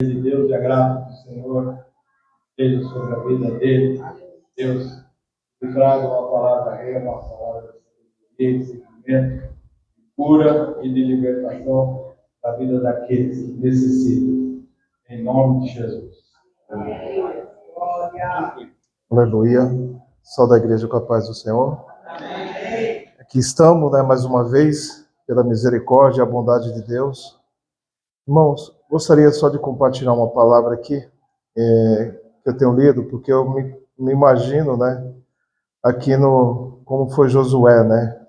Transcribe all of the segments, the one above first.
de Deus e a graça do Senhor esteja sobre a vida dele. Deus que traga uma palavra rema, uma palavra de seguimento, de cura e de libertação da vida daqueles que necessitam. Em nome de Jesus. Aleluia. Só da igreja com a paz do Senhor. Aqui estamos, mais uma vez, pela misericórdia e a bondade de Deus. Irmãos, gostaria só de compartilhar uma palavra aqui, que eu tenho lido, porque eu me imagino, aqui como foi Josué,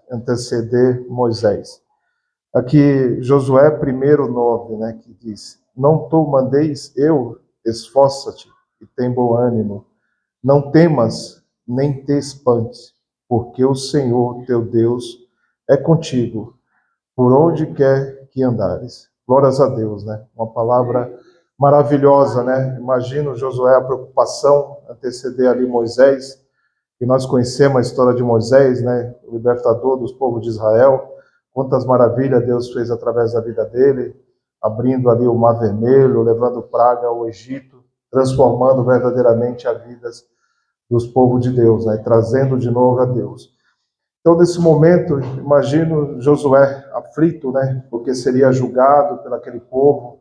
anteceder Moisés. Aqui, Josué 1:9, que diz: Não tu mandeis eu, esforça-te e tem bom ânimo. Não temas, nem te espantes, porque o Senhor teu Deus é contigo, por onde quer que andares. Glórias a Deus, Uma palavra maravilhosa, Imagino Josué, a preocupação, anteceder ali Moisés, que nós conhecemos a história de Moisés, o libertador dos povos de Israel. Quantas maravilhas Deus fez através da vida dele, abrindo ali o Mar Vermelho, levando praga ao Egito, transformando verdadeiramente as vidas dos povos de Deus, trazendo de novo a Deus. Então, nesse momento, imagino Josué aflito, porque seria julgado por aquele povo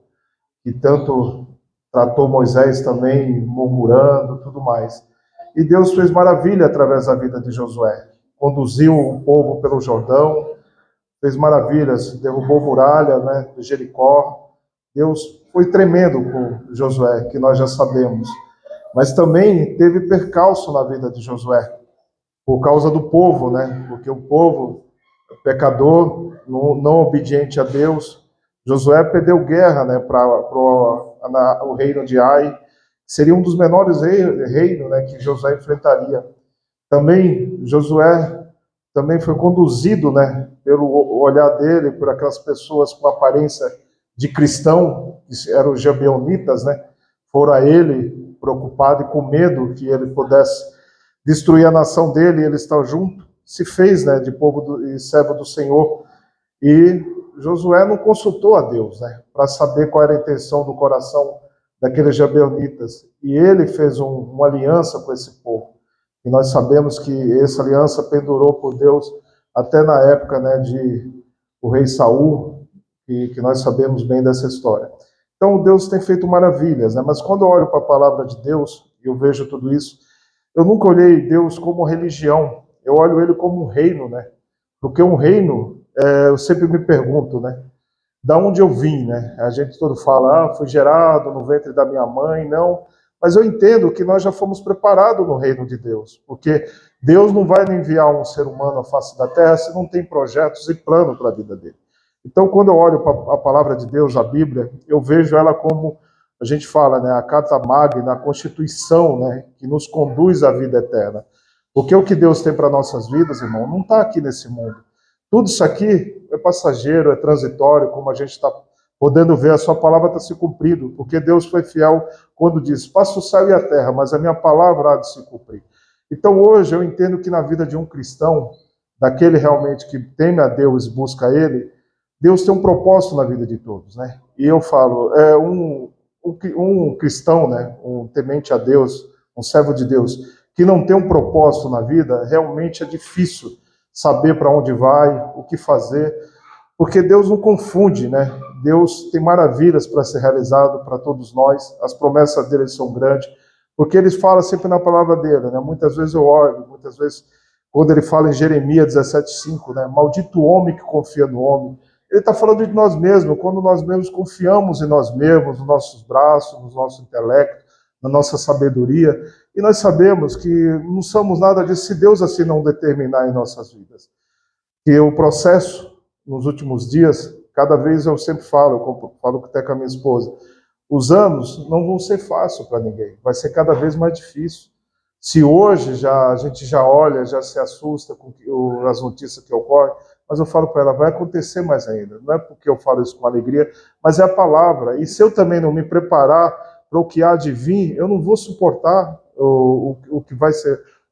que tanto tratou Moisés também, murmurando, tudo mais. E Deus fez maravilha através da vida de Josué. Conduziu o povo pelo Jordão, fez maravilhas, derrubou muralha, de Jericó. Deus foi tremendo com Josué, que nós já sabemos. Mas também teve percalço na vida de Josué, por causa do povo, Porque o povo pecador, não obediente a Deus. Josué perdeu guerra, para o reino de Ai. Seria um dos menores reinos, que Josué enfrentaria. Também Josué também foi conduzido, pelo olhar dele, por aquelas pessoas com aparência de cristão, que eram os gibeonitas, foram a ele preocupado e com medo que ele pudesse destruir a nação dele, e ele está junto, se fez, de povo e servo do Senhor. E Josué não consultou a Deus, para saber qual era a intenção do coração daqueles gibeonitas. E ele fez uma aliança com esse povo. E nós sabemos que essa aliança pendurou por Deus até na época, de o rei Saul, que nós sabemos bem dessa história. Então, Deus tem feito maravilhas, mas quando eu olho para a palavra de Deus, e eu vejo tudo isso, eu nunca olhei Deus como religião, eu olho ele como um reino, Porque um reino, eu sempre me pergunto, da onde eu vim, A gente todo fala, fui gerado no ventre da minha mãe, não. Mas eu entendo que nós já fomos preparados no reino de Deus, porque Deus não vai enviar um ser humano à face da terra se não tem projetos e plano para a vida dele. Então, quando eu olho para a palavra de Deus, a Bíblia, eu vejo ela como a gente fala, a Carta Magna, a Constituição, que nos conduz à vida eterna. Porque o que Deus tem para nossas vidas, irmão, não está aqui nesse mundo. Tudo isso aqui é passageiro, é transitório, como a gente está podendo ver, a sua palavra está se cumprindo, porque Deus foi fiel quando disse, passa o céu e a terra, mas a minha palavra há de se cumprir. Então hoje eu entendo que na vida de um cristão, daquele realmente que teme a Deus e busca Ele, Deus tem um propósito na vida de todos, E eu falo, um cristão, um temente a Deus, um servo de Deus, que não tem um propósito na vida, realmente é difícil saber para onde vai, o que fazer, porque Deus não confunde, Deus tem maravilhas para ser realizado para todos nós, as promessas dele são grandes, porque ele fala sempre na palavra dele, Muitas vezes eu olho, muitas vezes, quando ele fala em Jeremias 17:5, maldito o homem que confia no homem, ele está falando de nós mesmos, quando nós mesmos confiamos em nós mesmos, nos nossos braços, no nosso intelecto, na nossa sabedoria, e nós sabemos que não somos nada disso se Deus assim não determinar em nossas vidas. Que o processo, nos últimos dias, cada vez eu sempre falo até com a minha esposa, os anos não vão ser fáceis para ninguém, vai ser cada vez mais difícil. Se hoje a gente já olha, já se assusta com as notícias que ocorrem, mas eu falo para ela, vai acontecer mais ainda. Não é porque eu falo isso com alegria, mas é a palavra. E se eu também não me preparar para o que há de vir, eu não vou suportar o que vai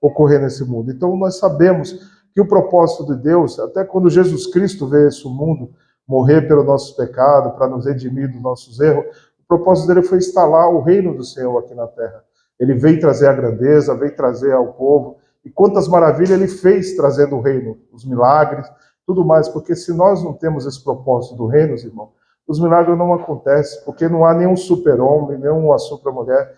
ocorrer nesse mundo. Então nós sabemos que o propósito de Deus, até quando Jesus Cristo veio a esse mundo, morrer pelos nossos pecados, para nos redimir dos nossos erros, o propósito dele foi instalar o reino do Senhor aqui na terra. Ele veio trazer a grandeza, veio trazer ao povo. E quantas maravilhas ele fez trazendo o reino, os milagres, tudo mais. Porque se nós não temos esse propósito do reino, irmão, os milagres não acontecem, porque não há nenhum super-homem, nenhuma super-mulher.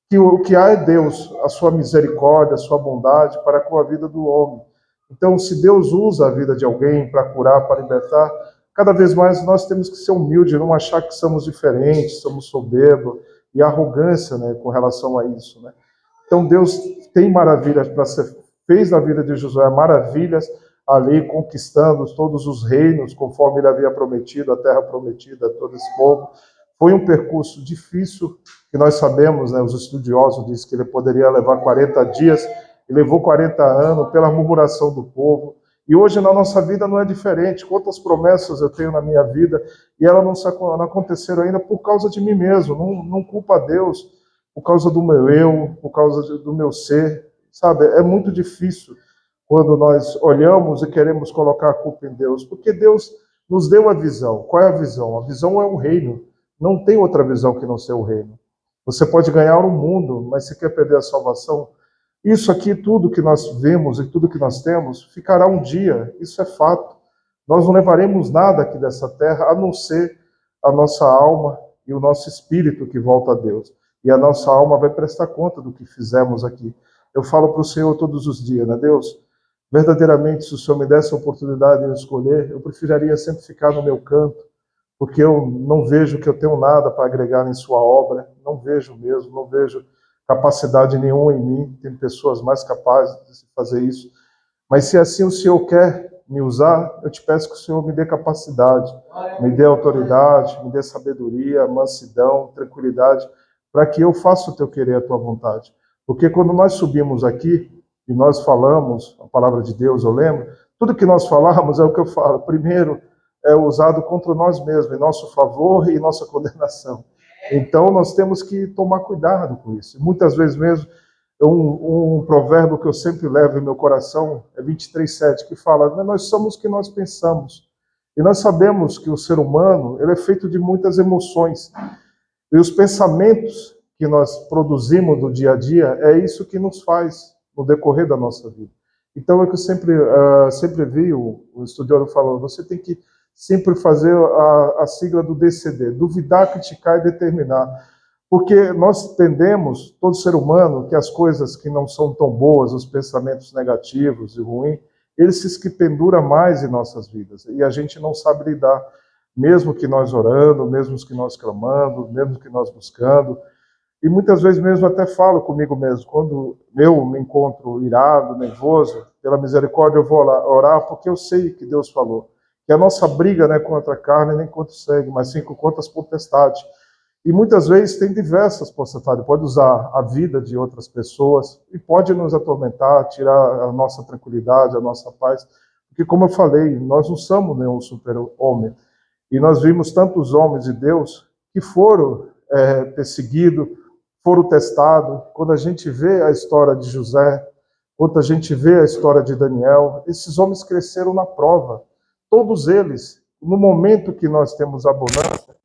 Que o que há é Deus, a sua misericórdia, a sua bondade para com a vida do homem. Então, se Deus usa a vida de alguém para curar, para libertar, cada vez mais nós temos que ser humildes, não achar que somos diferentes, somos soberbos e arrogância, né, com relação a isso, né? Então, Deus tem maravilhas para ser, fez na vida de Josué maravilhas ali, conquistando todos os reinos, conforme ele havia prometido, a terra prometida a todo esse povo. Foi um percurso difícil, que nós sabemos, né, os estudiosos dizem que ele poderia levar 40 dias, e levou 40 anos pela murmuração do povo. E hoje na nossa vida não é diferente. Quantas promessas eu tenho na minha vida e elas não aconteceram ainda por causa de mim mesmo. Não culpa a Deus por causa do meu eu, por causa do meu ser. Sabe, é muito difícil quando nós olhamos e queremos colocar a culpa em Deus, porque Deus nos deu a visão. Qual é a visão? A visão é o reino. Não tem outra visão que não ser o reino. Você pode ganhar o mundo, mas se quer perder a salvação, isso aqui, tudo que nós vemos e tudo que nós temos, ficará um dia, isso é fato. Nós não levaremos nada aqui dessa terra, a não ser a nossa alma e o nosso espírito que volta a Deus. E a nossa alma vai prestar conta do que fizemos aqui. Eu falo para o Senhor todos os dias, né, Deus? Verdadeiramente, se o Senhor me desse a oportunidade de escolher, eu preferiria sempre ficar no meu canto, porque eu não vejo que eu tenho nada para agregar em sua obra, não vejo mesmo, não vejo capacidade nenhuma em mim, tem pessoas mais capazes de fazer isso. Mas se assim o Senhor quer me usar, eu te peço que o Senhor me dê capacidade, me dê autoridade, me dê sabedoria, mansidão, tranquilidade, para que eu faça o teu querer, a tua vontade. Porque quando nós subimos aqui e nós falamos a palavra de Deus, eu lembro, tudo que nós falamos é o que eu falo. Primeiro, é usado contra nós mesmos, em nosso favor e em nossa condenação. Então, nós temos que tomar cuidado com isso. Muitas vezes mesmo, um provérbio que eu sempre levo em meu coração é 23:7, que fala, nós somos o que nós pensamos. E nós sabemos que o ser humano ele é feito de muitas emoções. E os pensamentos que nós produzimos no dia a dia é isso que nos faz no decorrer da nossa vida. Então, é que eu sempre vi, o estudioso falou, você tem que sempre fazer a sigla do DCD, duvidar, criticar e determinar. Porque nós tendemos, todo ser humano, que as coisas que não são tão boas, os pensamentos negativos e ruins, eles se penduram mais em nossas vidas. E a gente não sabe lidar, mesmo que nós orando, mesmo que nós clamando, mesmo que nós buscando. E muitas vezes mesmo até falo comigo mesmo, quando eu me encontro irado, nervoso, pela misericórdia eu vou orar, porque eu sei que Deus falou. Que a nossa briga não é contra a carne nem contra o sangue, mas sim contra as potestades. E muitas vezes tem diversas potestades. Pode usar a vida de outras pessoas e pode nos atormentar, tirar a nossa tranquilidade, a nossa paz. Porque, como eu falei, nós não somos nenhum super-homem. E nós vimos tantos homens de Deus que foram perseguidos, foram testados. Quando a gente vê a história de José, quando a gente vê a história de Daniel, esses homens cresceram na prova. Todos eles, no momento que nós temos abundância,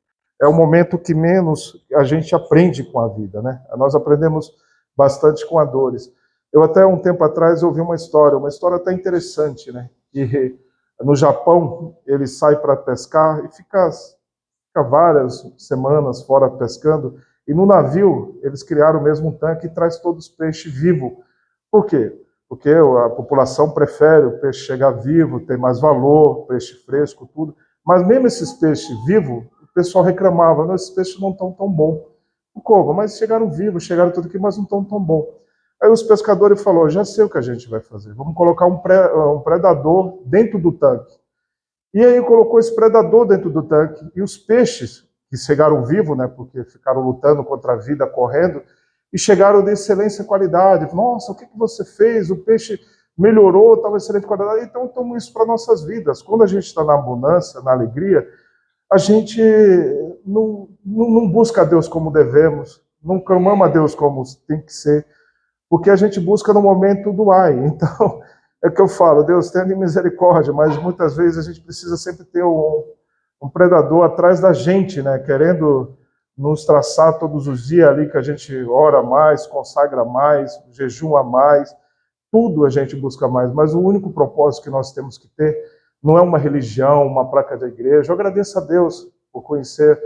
é o momento que menos a gente aprende com a vida, né? Nós aprendemos bastante com as dores. Eu até um tempo atrás ouvi uma história até interessante, né? Que no Japão ele sai para pescar e fica várias semanas fora pescando, e no navio eles criaram o mesmo tanque e traz todos os peixes vivos. Por quê? Porque a população prefere o peixe chegar vivo, tem mais valor, peixe fresco, tudo. Mas mesmo esses peixes vivos, o pessoal reclamava, não, esses peixes não estão tão bons. Como? Mas chegaram vivos, chegaram tudo aqui, mas não estão tão bons. Aí os pescadores falaram, já sei o que a gente vai fazer, vamos colocar um predador dentro do tanque. E aí colocou esse predador dentro do tanque, e os peixes, que chegaram vivos, né, porque ficaram lutando contra a vida, correndo, e chegaram de excelência e qualidade. Nossa, o que você fez? O peixe melhorou, estava excelente qualidade. Então, tomamos isso para nossas vidas. Quando a gente está na abundância, na alegria, a gente não busca a Deus como devemos, não clamamos a Deus como tem que ser, porque a gente busca no momento do ai. Então, é que eu falo, Deus tenha misericórdia, mas muitas vezes a gente precisa sempre ter um predador atrás da gente, né, querendo nos traçar todos os dias ali que a gente ora mais, consagra mais, jejua mais, tudo a gente busca mais, mas o único propósito que nós temos que ter não é uma religião, uma placa da igreja. Eu agradeço a Deus por conhecer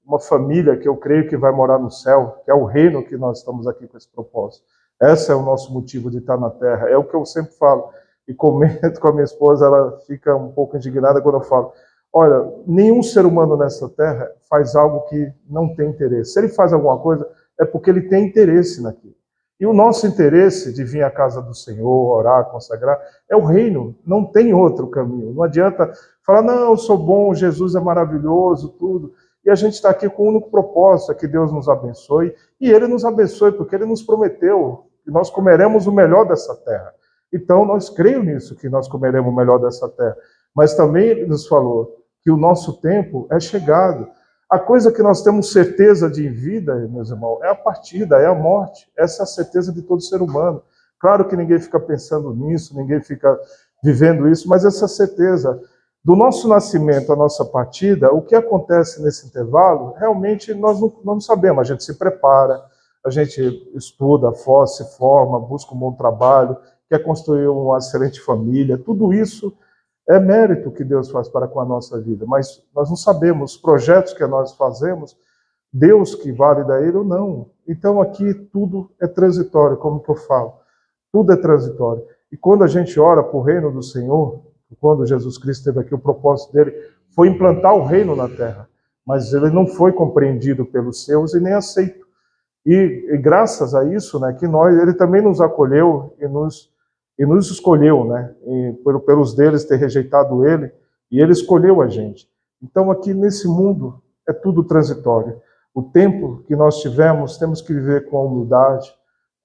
uma família que eu creio que vai morar no céu, que é o reino que nós estamos aqui com esse propósito. Esse é o nosso motivo de estar na terra. É o que eu sempre falo. E comento com a minha esposa, ela fica um pouco indignada quando eu falo: olha, nenhum ser humano nessa terra faz algo que não tem interesse. Se ele faz alguma coisa, é porque ele tem interesse naquilo. E o nosso interesse de vir à casa do Senhor, orar, consagrar, é o reino. Não tem outro caminho. Não adianta falar: não, eu sou bom, Jesus é maravilhoso, tudo. E a gente está aqui com o único propósito, é que Deus nos abençoe. E Ele nos abençoe, porque Ele nos prometeu que nós comeremos o melhor dessa terra. Então, nós creio nisso, que nós comeremos o melhor dessa terra. Mas também Ele nos falou que o nosso tempo é chegado. A coisa que nós temos certeza de vida, meus irmãos, é a partida, é a morte. Essa é a certeza de todo ser humano. Claro que ninguém fica pensando nisso, ninguém fica vivendo isso, mas essa certeza do nosso nascimento à nossa partida, o que acontece nesse intervalo, realmente nós não sabemos. A gente se prepara, a gente estuda, se forma, busca um bom trabalho, quer construir uma excelente família. Tudo isso é mérito que Deus faz para com a nossa vida, mas nós não sabemos os projetos que nós fazemos, Deus que valida ele ou não. Então aqui tudo é transitório, como que eu falo, tudo é transitório. E quando a gente ora para o reino do Senhor, quando Jesus Cristo teve aqui, o propósito dele foi implantar o reino na terra, mas ele não foi compreendido pelos seus e nem aceito. E graças a isso, né, que ele também nos acolheu e nos escolheu, né, pelos deles ter rejeitado ele, e ele escolheu a gente. Então aqui nesse mundo é tudo transitório. O tempo que nós tivemos, temos que viver com humildade,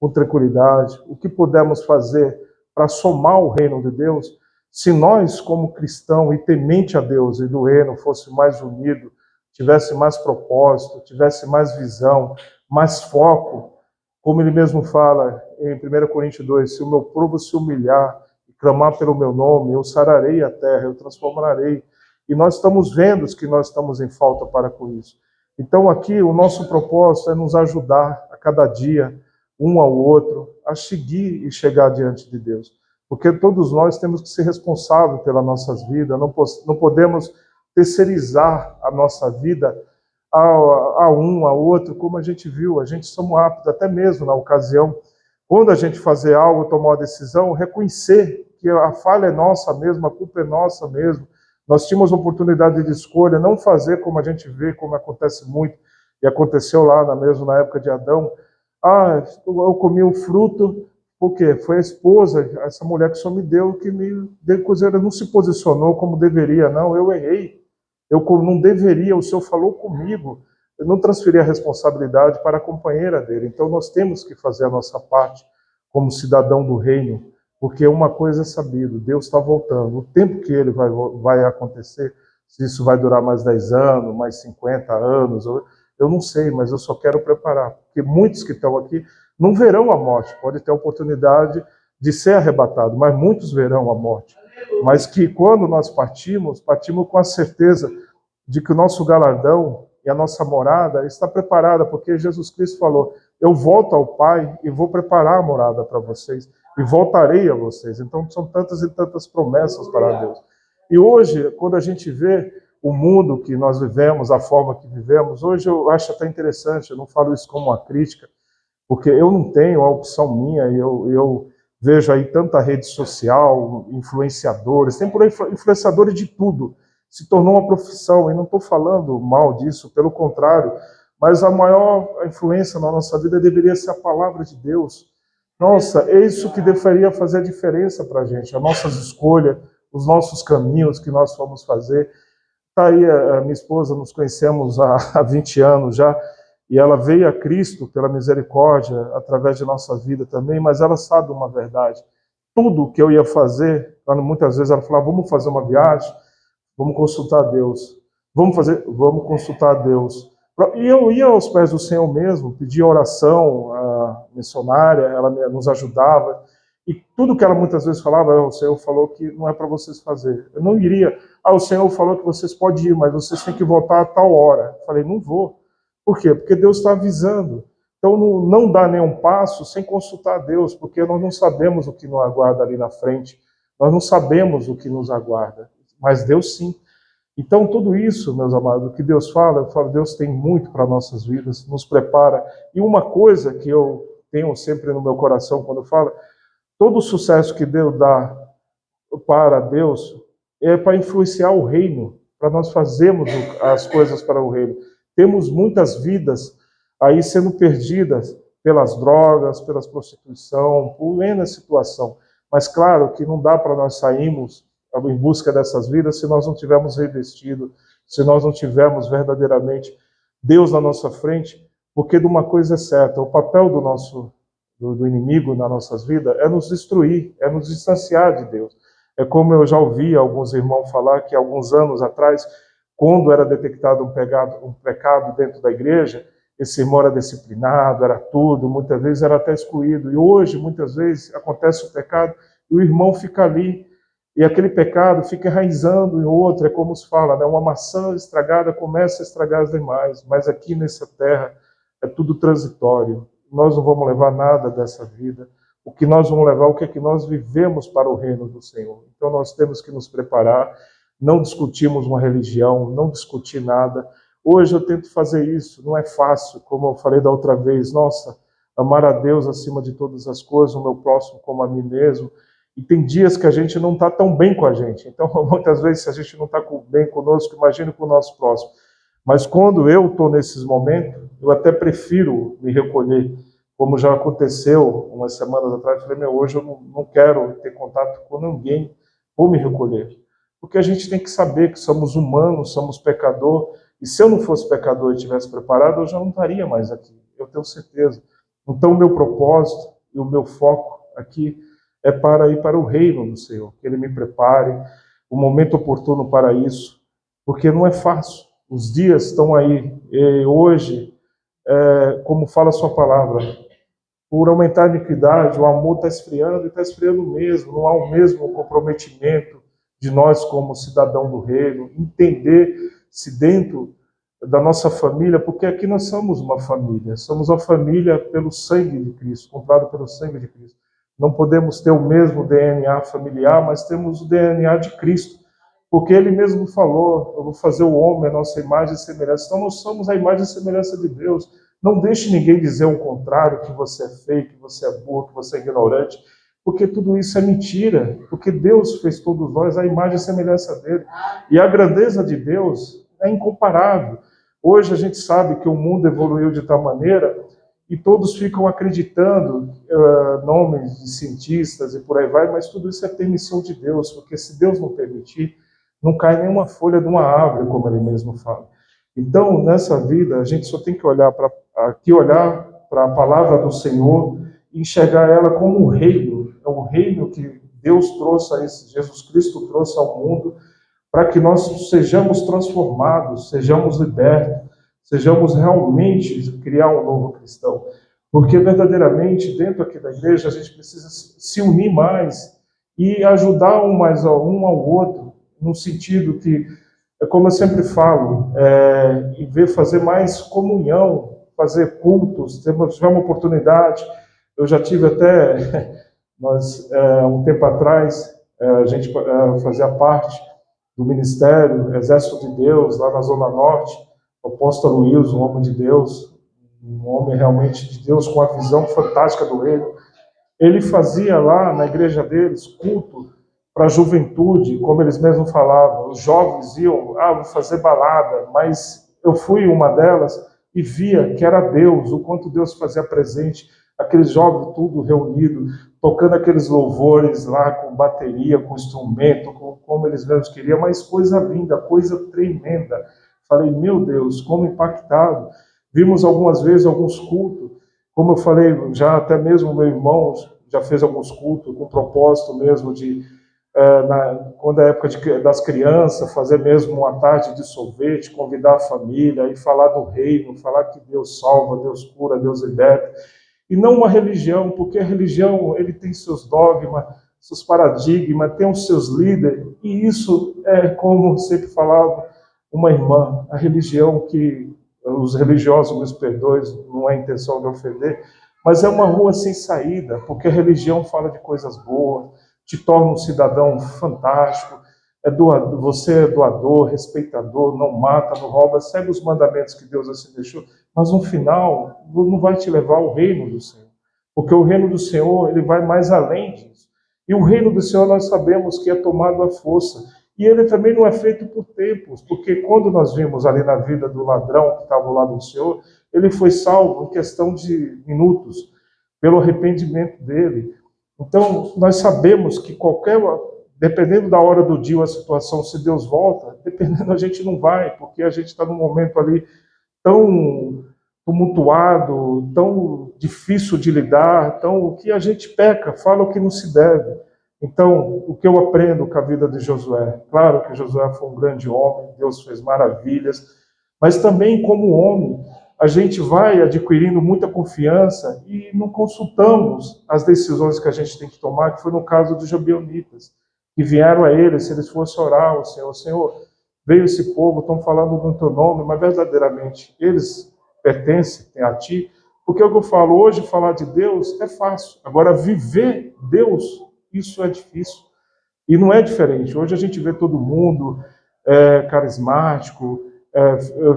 com tranquilidade. O que pudermos fazer para somar o reino de Deus, se nós, como cristão e temente a Deus e do reino, fosse mais unido, tivesse mais propósito, tivesse mais visão, mais foco, como ele mesmo fala em 1 Coríntios 2, se o meu povo se humilhar e clamar pelo meu nome, eu sararei a terra, eu transformarei. E nós estamos vendo que nós estamos em falta para com isso. Então aqui o nosso propósito é nos ajudar a cada dia, um ao outro, a seguir e chegar diante de Deus. Porque todos nós temos que ser responsáveis pelas nossas vidas, não podemos terceirizar a nossa vida a um, a outro, como a gente viu. A gente somos aptos, até mesmo na ocasião, quando a gente fazer algo, tomar uma decisão, reconhecer que a falha é nossa mesmo, a culpa é nossa mesmo. Nós tínhamos oportunidade de escolha, não fazer como a gente vê, como acontece muito, e aconteceu lá mesmo na época de Adão. Eu comi um fruto, por quê? Foi a esposa, essa mulher que só me deu, que me deu coisa, ela não se posicionou como deveria. Não, eu errei. Eu não deveria, o Senhor falou comigo. Eu não transferi a responsabilidade para a companheira dele. Então nós temos que fazer a nossa parte como cidadão do reino, porque uma coisa é sabido, Deus está voltando. O tempo que ele vai acontecer, se isso vai durar mais 10 anos, mais 50 anos, eu não sei, mas eu só quero preparar. Porque muitos que estão aqui não verão a morte, pode ter a oportunidade de ser arrebatado, mas muitos verão a morte. Mas que quando nós partimos com a certeza de que o nosso galardão e a nossa morada está preparada, porque Jesus Cristo falou: eu volto ao Pai e vou preparar a morada para vocês, e voltarei a vocês. Então são tantas e tantas promessas para Deus. E hoje, quando a gente vê o mundo que nós vivemos, a forma que vivemos, hoje eu acho até interessante, eu não falo isso como uma crítica, porque eu não tenho a opção minha, e eu vejo aí tanta rede social, influenciadores, tem por aí influenciadores de tudo, se tornou uma profissão, e não estou falando mal disso, pelo contrário, mas a maior influência na nossa vida deveria ser a palavra de Deus. Nossa, é isso que deveria fazer a diferença para a gente, as nossas escolhas, os nossos caminhos que nós vamos fazer. Está aí a minha esposa, nos conhecemos há 20 anos já, e ela veio a Cristo pela misericórdia, através de nossa vida também, mas ela sabe uma verdade. Tudo que eu ia fazer, muitas vezes ela falava: vamos fazer uma viagem, vamos consultar Deus. Vamos consultar Deus. E eu ia aos pés do Senhor mesmo, pedia oração, a missionária, ela nos ajudava. E tudo que ela muitas vezes falava: o Senhor falou que não é para vocês fazer. Eu não iria. O Senhor falou que vocês podem ir, mas vocês têm que voltar a tal hora. Eu falei: não vou. Por quê? Porque Deus está avisando. Então não dá nenhum passo sem consultar Deus, porque nós não sabemos o que nos aguarda ali na frente. Nós não sabemos o que nos aguarda, mas Deus sim. Então tudo isso, meus amados, o que Deus fala, eu falo, Deus tem muito para nossas vidas, nos prepara. E uma coisa que eu tenho sempre no meu coração quando eu falo, todo o sucesso que Deus dá para Deus é para influenciar o reino, para nós fazermos as coisas para o reino. Temos muitas vidas aí sendo perdidas pelas drogas, pelas prostituição, por N situação. Mas claro que não dá para nós sairmos em busca dessas vidas se nós não tivermos revestido, se nós não tivermos verdadeiramente Deus na nossa frente, porque de uma coisa é certa, o papel do inimigo nas nossas vidas é nos destruir, é nos distanciar de Deus. É como eu já ouvi alguns irmãos falar que alguns anos atrás, quando era detectado um pecado dentro da igreja, esse irmão era disciplinado, era tudo, muitas vezes era até excluído. E hoje, muitas vezes, acontece o pecado e o irmão fica ali. E aquele pecado fica enraizando em outro, é como se fala, né? Uma maçã estragada começa a estragar as demais. Mas aqui nessa terra é tudo transitório. Nós não vamos levar nada dessa vida. O que nós vamos levar, o que é que nós vivemos para o reino do Senhor. Então nós temos que nos preparar, não discutimos uma religião, não discutir nada. Hoje eu tento fazer isso, não é fácil, como eu falei da outra vez, nossa, amar a Deus acima de todas as coisas, o meu próximo como a mim mesmo. E tem dias que a gente não está tão bem com a gente. Então, muitas vezes, se a gente não está bem conosco, imagine com o nosso próximo. Mas quando eu estou nesses momentos, eu até prefiro me recolher. Como já aconteceu umas semanas atrás, eu falei, hoje eu não quero ter contato com ninguém, vou me recolher. Porque a gente tem que saber que somos humanos, somos pecador, e se eu não fosse pecador e estivesse preparado, eu já não estaria mais aqui, eu tenho certeza. Então o meu propósito e o meu foco aqui é para ir para o reino do Senhor, que Ele me prepare, o momento oportuno para isso, porque não é fácil. Os dias estão aí, e hoje, como fala a sua palavra, por aumentar a iniquidade, o amor está esfriando, e está esfriando mesmo, não há o mesmo comprometimento de nós como cidadão do reino, entender se dentro da nossa família, porque aqui nós somos uma família pelo sangue de Cristo, comprado pelo sangue de Cristo. Não podemos ter o mesmo DNA familiar, mas temos o DNA de Cristo, porque Ele mesmo falou, eu vou fazer o homem a nossa imagem e semelhança. Então nós somos a imagem e semelhança de Deus. Não deixe ninguém dizer o contrário, que você é feio, que você é burro, que você é ignorante, porque tudo isso é mentira, porque Deus fez todos nós a imagem e semelhança dele. E a grandeza de Deus é incomparável. Hoje a gente sabe que o mundo evoluiu de tal maneira e todos ficam acreditando nomes de cientistas e por aí vai, mas tudo isso é permissão de Deus, porque se Deus não permitir, não cai nenhuma folha de uma árvore, como ele mesmo fala. Então, nessa vida, a gente só tem que olhar para a palavra do Senhor e enxergar ela como um reino. É um reino que Deus trouxe a esse, Jesus Cristo trouxe ao mundo, para que nós sejamos transformados, sejamos libertos, sejamos realmente criar um novo cristão. Porque verdadeiramente, dentro aqui da igreja, a gente precisa se unir mais e ajudar um ao outro, no sentido que, como eu sempre falo, fazer mais comunhão, fazer cultos, tivemos uma oportunidade, eu já tive até, um tempo atrás, a gente fazia parte do Ministério Exército de Deus, lá na Zona Norte, o apóstolo Wilson, um homem de Deus, um homem realmente de Deus, com a visão fantástica do reino. Ele fazia lá na igreja deles culto para a juventude, como eles mesmos falavam. Os jovens iam, vou fazer balada, mas eu fui uma delas e via que era Deus, o quanto Deus fazia presente, aqueles jovens tudo reunido, tocando aqueles louvores lá com bateria, com instrumento, como eles mesmos queriam, mas coisa linda, coisa tremenda. Falei, meu Deus, como impactado. Vimos algumas vezes alguns cultos, como eu falei, já até mesmo meu irmão já fez alguns cultos com propósito mesmo de, quando é a época das crianças, fazer mesmo uma tarde de sorvete, convidar a família e falar do reino, falar que Deus salva, Deus cura, Deus liberta. E não uma religião, porque a religião ele tem seus dogmas, seus paradigmas, tem os seus líderes, e isso é, como sempre falava uma irmã, a religião que os religiosos me perdoem, não é intenção de ofender, mas é uma rua sem saída, porque a religião fala de coisas boas, te torna um cidadão fantástico, você é doador, respeitador, não mata, não rouba, segue os mandamentos que Deus assim deixou, mas no final não vai te levar ao reino do Senhor, porque o reino do Senhor ele vai mais além disso. E o reino do Senhor nós sabemos que é tomado à força. E ele também não é feito por tempos, porque quando nós vimos ali na vida do ladrão que estava ao lado do Senhor, ele foi salvo em questão de minutos, pelo arrependimento dele. Então, nós sabemos que dependendo da hora do dia ou a situação, se Deus volta, dependendo a gente não vai, porque a gente está num momento ali tão tumultuado, tão difícil de lidar, tão que a gente peca, fala o que não se deve. Então, o que eu aprendo com a vida de Josué? Claro que Josué foi um grande homem, Deus fez maravilhas, mas também como homem, a gente vai adquirindo muita confiança e não consultamos as decisões que a gente tem que tomar, que foi no caso dos gibeonitas, que vieram a ele, se eles fossem orar ao Senhor, Senhor, veio esse povo, estão falando no teu nome, mas verdadeiramente eles pertencem a ti, porque é o que eu falo, hoje falar de Deus é fácil, agora viver Deus, isso é difícil. E não é diferente. Hoje a gente vê todo mundo carismático,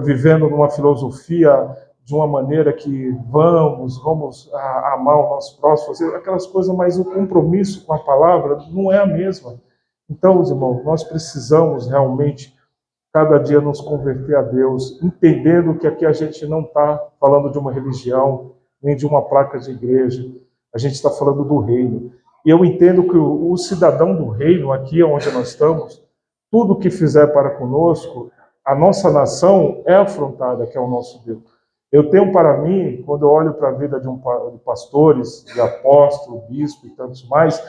vivendo numa filosofia de uma maneira que vamos amar o nosso próximo, fazer aquelas coisas, mas o compromisso com a palavra não é a mesma. Então, meus irmãos, nós precisamos realmente cada dia nos converter a Deus, entendendo que aqui a gente não está falando de uma religião, nem de uma placa de igreja, a gente está falando do reino. E eu entendo que o cidadão do reino, aqui onde nós estamos, tudo que fizer para conosco, a nossa nação é afrontada, que é o nosso Deus. Eu tenho para mim, quando eu olho para a vida de pastores, de apóstolo, bispo e tantos mais,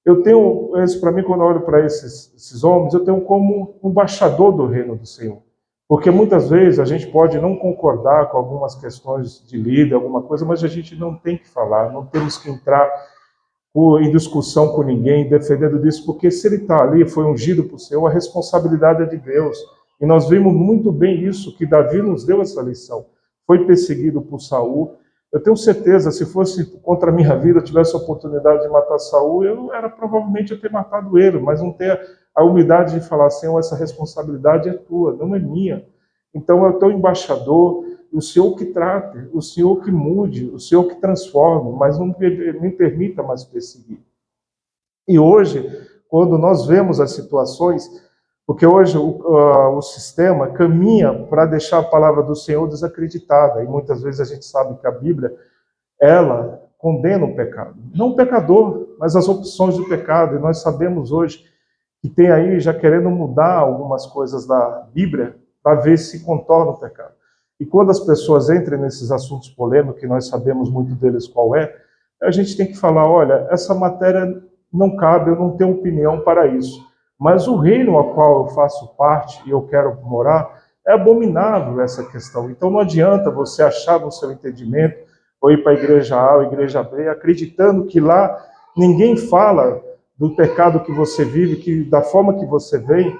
eu tenho, para mim, quando eu olho para esses homens, eu tenho como um embaixador do reino do Senhor. Porque muitas vezes a gente pode não concordar com algumas questões de líder, alguma coisa, mas a gente não tem que falar, não temos que entrar em discussão com ninguém, defendendo disso, porque se ele está ali, foi ungido por Senhor, a responsabilidade é de Deus. E nós vimos muito bem isso, que Davi nos deu essa lição. Foi perseguido por Saul. Eu tenho certeza, se fosse contra a minha vida, eu tivesse a oportunidade de matar Saul, provavelmente eu ter matado ele, mas não ter a humildade de falar, Senhor, essa responsabilidade é tua, não é minha. Então é o teu embaixador, o Senhor que trate, o Senhor que mude, o Senhor que transforme, mas não me permita mais perseguir. E hoje, quando nós vemos as situações, porque hoje o sistema caminha para deixar a palavra do Senhor desacreditada, e muitas vezes a gente sabe que a Bíblia, ela condena o pecado. Não o pecador, mas as opções do pecado, e nós sabemos hoje que tem aí já querendo mudar algumas coisas da Bíblia para ver se contorna o pecado. E quando as pessoas entram nesses assuntos polêmicos, que nós sabemos muito deles qual é, a gente tem que falar, olha, essa matéria não cabe, eu não tenho opinião para isso. Mas o reino ao qual eu faço parte e eu quero morar, é abominável essa questão. Então não adianta você achar no seu entendimento, ou ir para a igreja A ou a igreja B, acreditando que lá ninguém fala do pecado que você vive, que da forma que você vem.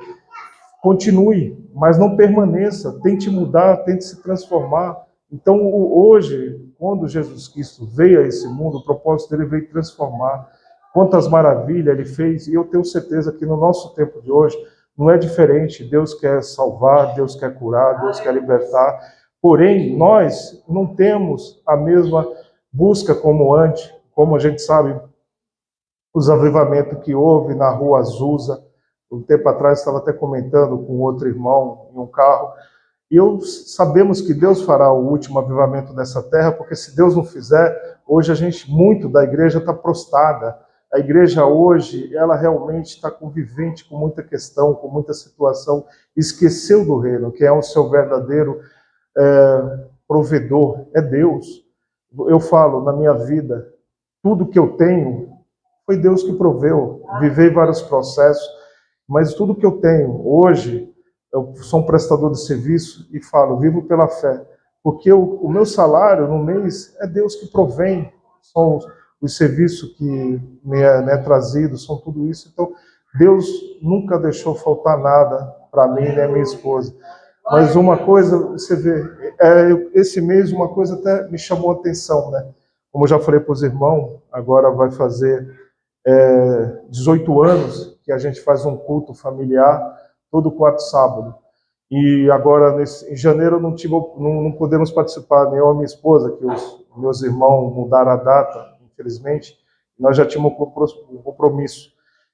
Continue, mas não permaneça, tente mudar, tente se transformar. Então, hoje, quando Jesus Cristo veio a esse mundo, o propósito dele veio transformar. Quantas maravilhas ele fez, e eu tenho certeza que no nosso tempo de hoje não é diferente. Deus quer salvar, Deus quer curar, Deus quer libertar. Porém, nós não temos a mesma busca como antes, como a gente sabe, os avivamentos que houve na Rua Azusa. Um tempo atrás estava até comentando com outro irmão em um carro, e sabemos que Deus fará o último avivamento dessa terra, porque se Deus não fizer, hoje muito da igreja está prostrada. A igreja hoje, ela realmente está convivente com muita questão, com muita situação, esqueceu do reino, que é o seu verdadeiro provedor, é Deus. Eu falo, na minha vida, tudo que eu tenho, foi Deus que proveu. Vivei vários processos, mas tudo que eu tenho hoje, eu sou um prestador de serviço e falo, vivo pela fé. Porque o meu salário no mês é Deus que provém. São os serviços que me é trazido, são tudo isso. Então, Deus nunca deixou faltar nada para mim nem a minha esposa. Mas uma coisa, você vê, esse mês uma coisa até me chamou a atenção, né? Como eu já falei para os irmãos, agora vai fazer 18 anos que a gente faz um culto familiar todo quarto sábado. E agora, em janeiro, não podemos participar, nem eu e minha esposa, que os meus irmãos mudaram a data, infelizmente. Nós já tínhamos um compromisso.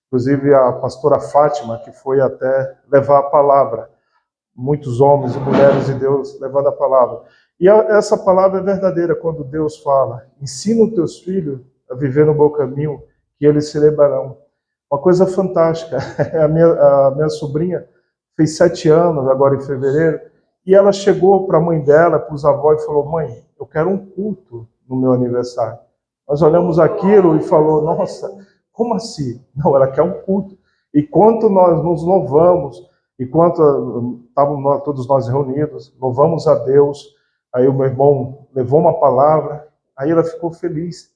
Inclusive, a pastora Fátima, que foi até levar a palavra. Muitos homens e mulheres de Deus levando a palavra. E essa palavra é verdadeira quando Deus fala: ensina os teus filhos a viver no bom caminho, que eles se lembrarão. Uma coisa fantástica. A minha sobrinha fez 7 anos agora em fevereiro, e ela chegou para a mãe dela, para os avós, e falou: mãe, eu quero um culto no meu aniversário. Nós olhamos aquilo e falou: nossa, como assim? Não, ela quer um culto. E quanto nós nos louvamos, enquanto estávamos todos nós reunidos, louvamos a Deus, aí o meu irmão levou uma palavra, aí ela ficou feliz.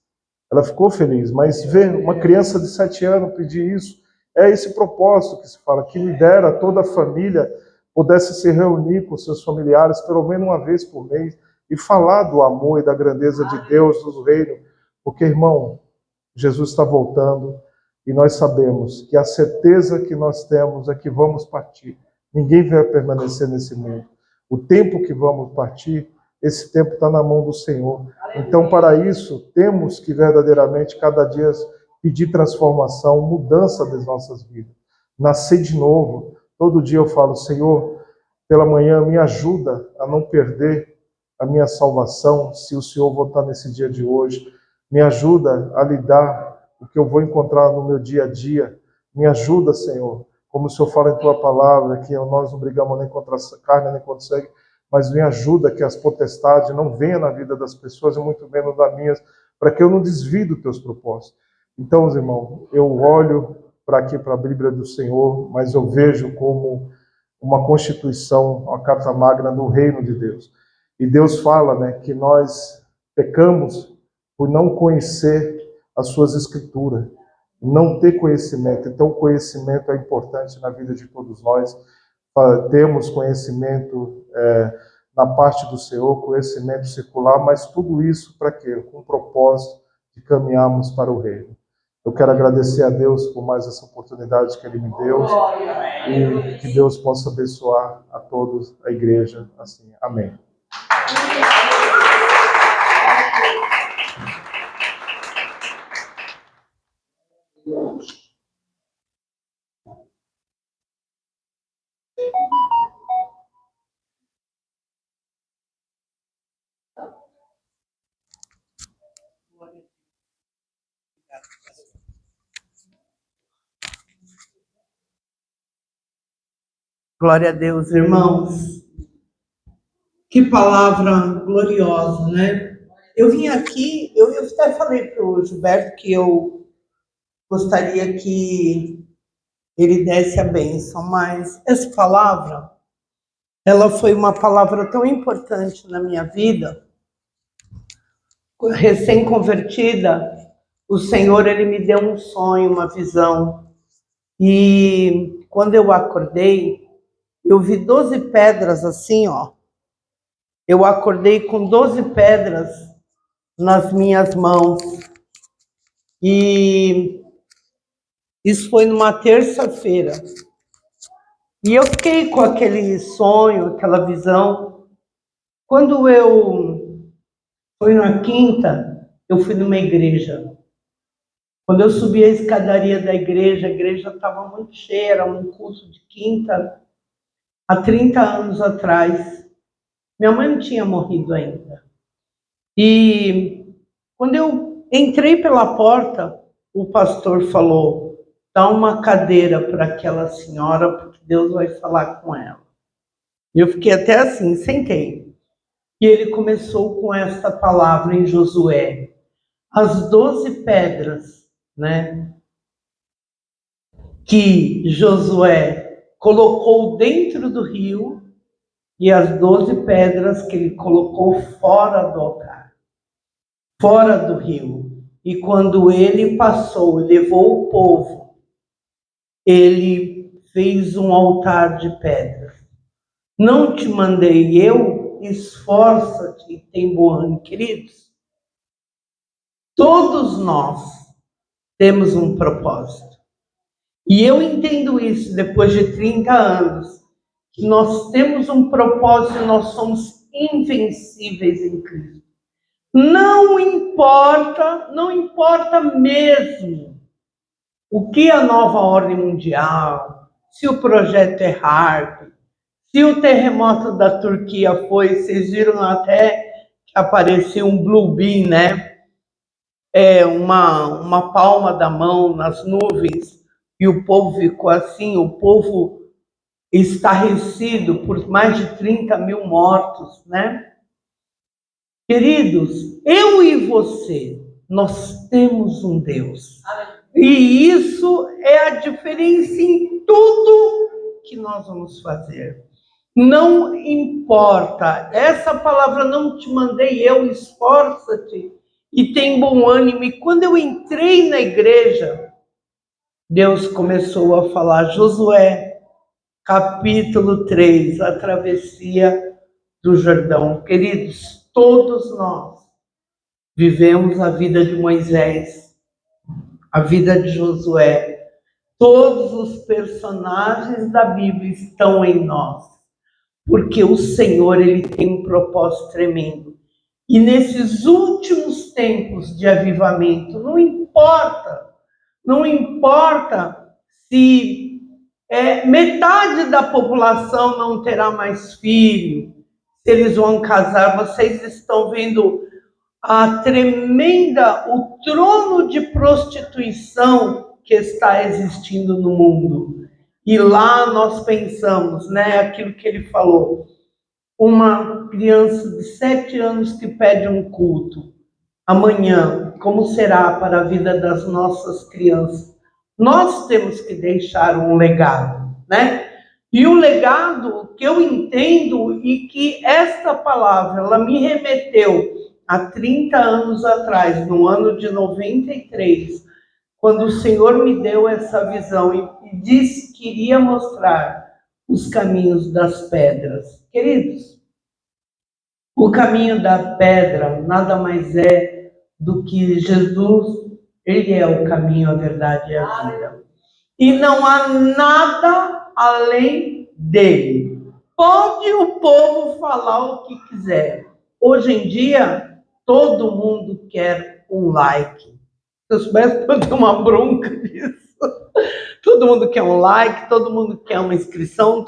Ela ficou feliz, mas ver uma criança de 7 anos pedir isso, é esse propósito que se fala, que lidera toda a família, pudesse se reunir com seus familiares pelo menos uma vez por mês e falar do amor e da grandeza de Deus, do reino, porque, irmão, Jesus está voltando e nós sabemos que a certeza que nós temos é que vamos partir. Ninguém vai permanecer nesse mundo. O tempo que vamos partir, esse tempo está na mão do Senhor. Então, para isso, temos que verdadeiramente, cada dia, pedir transformação, mudança das nossas vidas. Nascer de novo. Todo dia eu falo: Senhor, pela manhã me ajuda a não perder a minha salvação, se o Senhor voltar nesse dia de hoje. Me ajuda a lidar o que eu vou encontrar no meu dia a dia. Me ajuda, Senhor. Como o Senhor fala em Tua palavra, que nós não brigamos nem contra a carne, nem contra o sangue, mas me ajuda que as potestades não venham na vida das pessoas, e muito menos nas minhas, para que eu não desvie dos Teus propósitos. Então, irmão, eu olho para aqui, para a Bíblia do Senhor, mas eu vejo como uma constituição, uma carta magna do reino de Deus. E Deus fala, né, que nós pecamos por não conhecer as suas escrituras, não ter conhecimento. Então, o conhecimento é importante na vida de todos nós. Temos conhecimento na parte do Senhor, conhecimento secular, mas tudo isso para quê? Com o propósito de caminharmos para o reino. Eu quero agradecer a Deus por mais essa oportunidade que Ele me deu e que Deus possa abençoar a todos, a igreja, assim. Amém. Glória a Deus, irmãos. Que palavra gloriosa, né? Eu vim aqui, eu até falei para o Gilberto que eu gostaria que ele desse a bênção, mas essa palavra, ela foi uma palavra tão importante na minha vida. Recém-convertida, o Senhor, Ele me deu um sonho, uma visão. E quando eu acordei, eu vi 12 pedras assim, ó. Eu acordei com 12 pedras nas minhas mãos. E isso foi numa terça-feira. E eu fiquei com aquele sonho, aquela visão. Quando foi na quinta, eu fui numa igreja. Quando eu subi a escadaria da igreja, a igreja estava muito cheia, era um curso de quinta, há 30 anos atrás. Minha mãe não tinha morrido ainda. E quando eu entrei pela porta, o pastor falou: dá uma cadeira para aquela senhora, porque Deus vai falar com ela. E eu fiquei até assim, sentei. E ele começou com esta palavra em Josué: as 12 pedras, né, que Josué colocou dentro do rio, e as 12 pedras que ele colocou fora do altar, fora do rio. E quando ele passou e levou o povo, ele fez um altar de pedra. não te mandei eu? Esforça-te e tem bom ânimo. Queridos, todos nós temos um propósito. E eu entendo isso depois de 30 anos, que nós temos um propósito, nós somos invencíveis em Cristo. Não importa mesmo o que a nova ordem mundial, se o projeto é HARP, se o terremoto da Turquia foi, vocês viram até que apareceu um Blue Beam, né? Uma palma da mão nas nuvens, e o povo ficou assim, o povo estarrecido por mais de 30 mil mortos, né? Queridos, eu e você, nós temos um Deus. E isso é a diferença em tudo que nós vamos fazer. Não importa, essa palavra não te mandei eu, esforça-te e tem bom ânimo. E quando eu entrei na igreja, Deus começou a falar, Josué, capítulo 3, a travessia do Jordão. Queridos, todos nós vivemos a vida de Moisés, a vida de Josué. Todos os personagens da Bíblia estão em nós, porque o Senhor, Ele tem um propósito tremendo. E nesses últimos tempos de avivamento, não importa se metade da população não terá mais filho, se eles vão casar, vocês estão vendo o trono de prostituição que está existindo no mundo. E lá nós pensamos, né, aquilo que ele falou, uma criança de 7 anos que pede um culto, amanhã, como será para a vida das nossas crianças? Nós temos que deixar um legado, né? E o legado que eu entendo e que esta palavra, ela me remeteu há 30 anos atrás, no ano de 93, quando o Senhor me deu essa visão e disse que iria mostrar os caminhos das pedras. Queridos, o caminho da pedra nada mais é do que Jesus, Ele é o caminho, a verdade e a vida. E não há nada além dele. Pode o povo falar o que quiser. Hoje em dia, todo mundo quer um like. Se eu soubesse, eu tenho uma bronca disso. Todo mundo quer um like, todo mundo quer uma inscrição,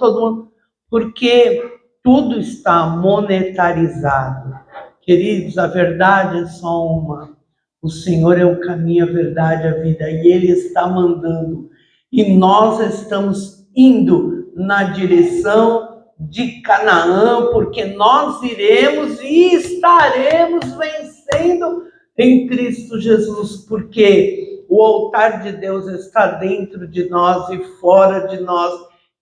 porque tudo está monetarizado. Queridos, a verdade é só uma. O Senhor é o caminho, a verdade, a vida, e Ele está mandando. E nós estamos indo na direção de Canaã, porque nós iremos e estaremos vencendo em Cristo Jesus, porque o altar de Deus está dentro de nós e fora de nós,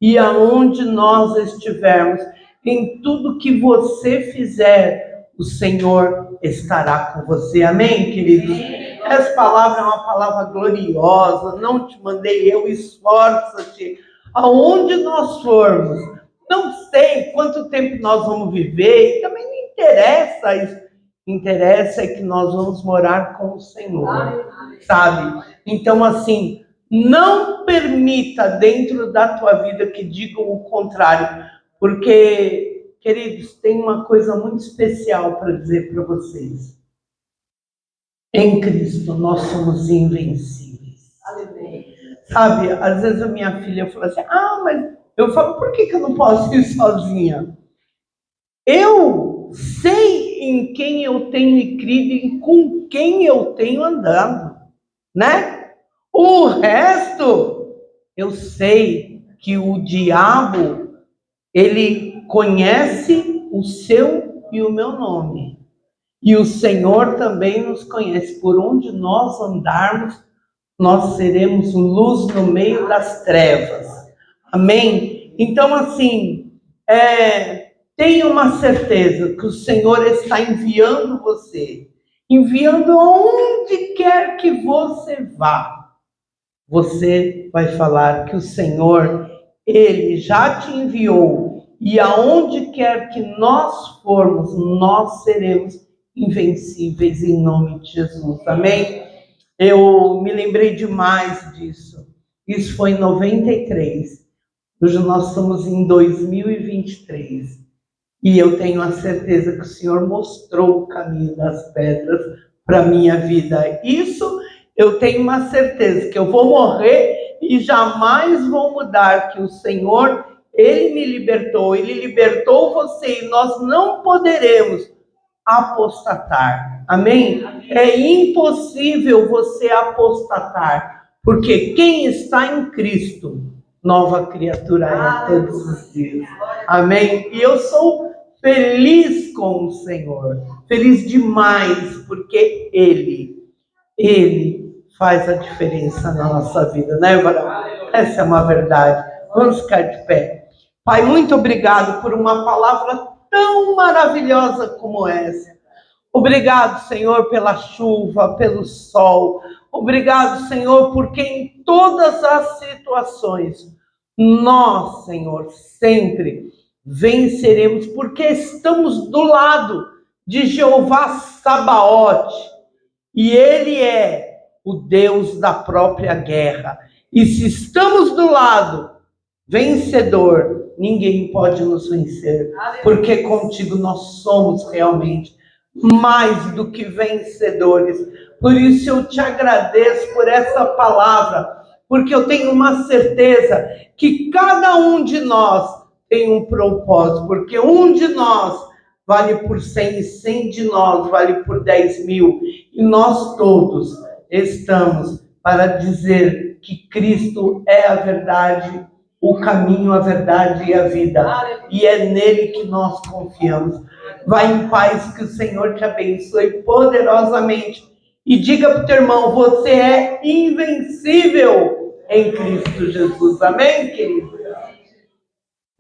e aonde nós estivermos, em tudo que você fizer, o Senhor estará com você. Amém, queridos? Essa palavra é uma palavra gloriosa. Não te mandei eu, esforça-te. Aonde nós formos, não sei quanto tempo nós vamos viver, e também não interessa isso. Interessa é que nós vamos morar com o Senhor, sabe? Então, assim, não permita dentro da tua vida que digam o contrário, porque, queridos, tem uma coisa muito especial para dizer para vocês. Em Cristo nós somos invencíveis. Sabe, às vezes a minha filha fala assim, mas eu falo, por que eu não posso ir sozinha? Eu sei em quem eu tenho crido e com quem eu tenho andado, né? O resto, eu sei que o diabo, ele conhece o seu e o meu nome. E o Senhor também nos conhece. Por onde nós andarmos, nós seremos luz no meio das trevas. Amém? Então, assim, tenha uma certeza que o Senhor está enviando você. Enviando aonde quer que você vá. Você vai falar que o Senhor, Ele já te enviou E aonde quer que nós formos, nós seremos invencíveis em nome de Jesus. Amém? Eu me lembrei demais disso. Isso foi em 93. Hoje nós estamos em 2023. E eu tenho a certeza que o Senhor mostrou o caminho das pedras para a minha vida. Isso eu tenho uma certeza, que eu vou morrer e jamais vou mudar, que o Senhor, Ele me libertou, Ele libertou você, e nós não poderemos apostatar. Amém? É impossível você apostatar, porque quem está em Cristo, nova criatura é todos os dias. Amém? E eu sou feliz com o Senhor, feliz demais, porque Ele faz a diferença na nossa vida, né, Varão? Essa é uma verdade. Vamos ficar de pé. Pai, muito obrigado por uma palavra tão maravilhosa como essa. Obrigado, Senhor, pela chuva, pelo sol. Obrigado, Senhor, porque em todas as situações, nós, Senhor, sempre venceremos, porque estamos do lado de Jeová Sabaote, e Ele é o Deus da própria guerra. E se estamos do lado vencedor, ninguém pode nos vencer, porque contigo nós somos realmente mais do que vencedores. Por isso eu te agradeço por essa palavra, porque eu tenho uma certeza que cada um de nós tem um propósito, porque um de nós vale por 100 e 100 de nós vale por 10.000, e nós todos estamos para dizer que Cristo é a verdade, o caminho, a verdade e a vida, e é nele que nós confiamos. Vai em paz, que o Senhor te abençoe poderosamente, e diga para o teu irmão, você é invencível em Cristo Jesus. Amém, querido?